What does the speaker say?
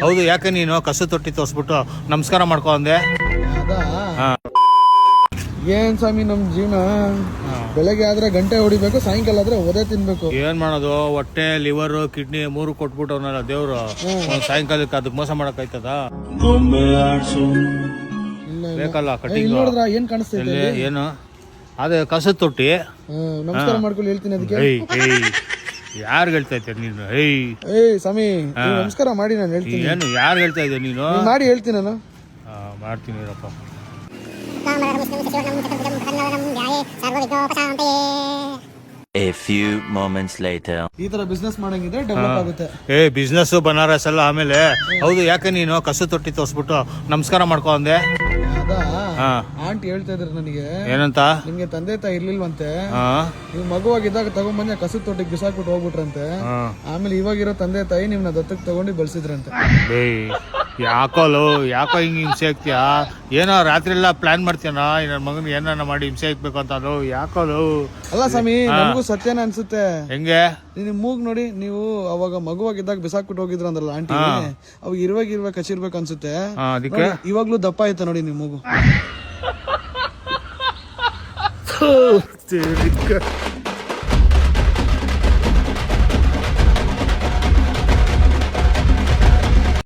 ಹೌದು, ಯಾಕೆ ನೀನು ಕಸು ತೊಟ್ಟಿ ತೋರಿಸ್ಬಿಟ್ಟು ನಮಸ್ಕಾರ ಮಾಡ್ಕೊ ಅಂದೆ? ಏನ್ ಸ್ವಾಮಿ ನಮ್ ಜೀವನ, ಬೆಳಗ್ಗೆ ಆದ್ರೆ ಗಂಟೆ ಹೊಡಿಬೇಕು, ಸಾಯಂಕಾಲ ಆದ್ರೆ ಒದೆ ತಿನ್ಬೇಕು. ಏನ್ ಮಾಡೋದು? ಹೊಟ್ಟೆ, ಲಿವರ್, ಕಿಡ್ನಿ 3 ಕೊಟ್ಬಿಟ್ಟವನಲ್ಲ ದೇವ್ರು. ಸಾಯಂಕಾಲಕ್ಕೆ ಅದಕ್ಕೆ ಮೋಸ ಮಾಡಕ್ ಆಯ್ತದ? ಬೇಕಲ್ಲ ಕಟಿಂಗ್. ನೋಡಿದ್ರ ಏನ್ ಕಾಣಿಸ್ತೈತೆ? ಏನು ಅದೇ ಕಸದ ತೊಟ್ಟಿ. ನಮಸ್ಕಾರ ಮಾಡ್ಕೊಳ್ಳಿ ಹೇಳ್ತೀನಿ ಅದಕ್ಕೆ. ಯಾರು ಹೇಳ್ತಾ ಇದ್ದೆ ನೀನು? ಸ್ವಾಮಿ ನಮಸ್ಕಾರ ಮಾಡಿ ನಾನು ಹೇಳ್ತೀನಿ. ಏನು ಯಾರು ಹೇಳ್ತಾ ಇದ್ದೆ ನೀನು? ಮಾಡಿ ಹೇಳ್ತೀನಿ ನಾನು. ಮಾಡ್ತೀನಿ ಇರಪ್ಪ. A few moments later. ಈ ತರ ಬಿಸ್ನೆಸ್ ಮಾಡಂಗಿದ್ರೆ ಡೆವಲಪ್ ಆಗುತ್ತೆ. ಬಿಸ್ನೆಸ್ ಬನಾರಸ್ ಅಲ್ಲ. ಆಮೇಲೆ ಹೌದು, ಯಾಕೆ ನೀನು ಕಸು ತೊಟ್ಟಿ ತೋರಿಸ್ಬಿಟ್ಟು ನಮಸ್ಕಾರ ಮಾಡ್ಕೊ ಅಂದೆ? ಆಂಟಿ ಹೇಳ್ತಾ ಇದ್ರು ನನಗೆ. ಏನಂತ? ನಿಮ್ಗೆ ತಂದೆ ತಾಯಿ ಇರ್ಲಿಲ್ವಂತೆ, ನೀವು ಮಗುವಾಗಿದ್ದಾಗ ತಗೊಂಡ್ಬಂದು ಕಸದ ತೊಟ್ಟಿಗೆ ಬಿಸಾಕ್ಬಿಟ್ಟು ಹೋಗ್ಬಿಟ್ರಂತೆ. ಆಮೇಲೆ ಇವಾಗಿರೋ ತಂದೆ ತಾಯಿ ನಿಮ್ನ ದತ್ತಕ್ಕೆ ತಗೊಂಡು ಬೆಳೆಸಿದ್ರಂತೆ. ಯಾಕೋ ಹಿಂಗ್ ಹಿಂಸೆ ಆಗ್ತೀಯಾ? ಏನೋ ರಾತ್ರಿ ಎಲ್ಲ ಪ್ಲಾನ್ ಮಾಡ್ತೀಯನ ನನ್ನ ಮಗನ್ ಏನಾರ ಮಾಡಿ ಹಿಂಸೆ ಹಾಕ್ಬೇಕು ಅಂತ? ಅದು ಯಾಕೋದು ಅಲ್ಲ ಸ್ವಾಮಿ, ನಮಗೂ ಸತ್ಯನ ಅನ್ಸುತ್ತೆ. ಹೆಂಗೆ? ನಿಮ್ ಮೂಗ್ ನೋಡಿ, ನೀವು ಅವಾಗ ಮಗುವಾಗಿದ್ದಾಗ ಬಿಸಾಕ್ಬಿಟ್ಟು ಹೋಗಿದ್ರ ಅಂದ್ರಲ್ಲ ಆಂಟಿ, ಅವಾಗ ಇರುವಾಗ ಕಚ್ಚಿರ್ಬೇಕು ಅನ್ಸುತ್ತೆ. ಅದಕ್ಕೆ ಇವಾಗ್ಲೂ ದಪ್ಪ ಆಯ್ತಾ ನೋಡಿ ನಿಮ್ ಮೂಗು.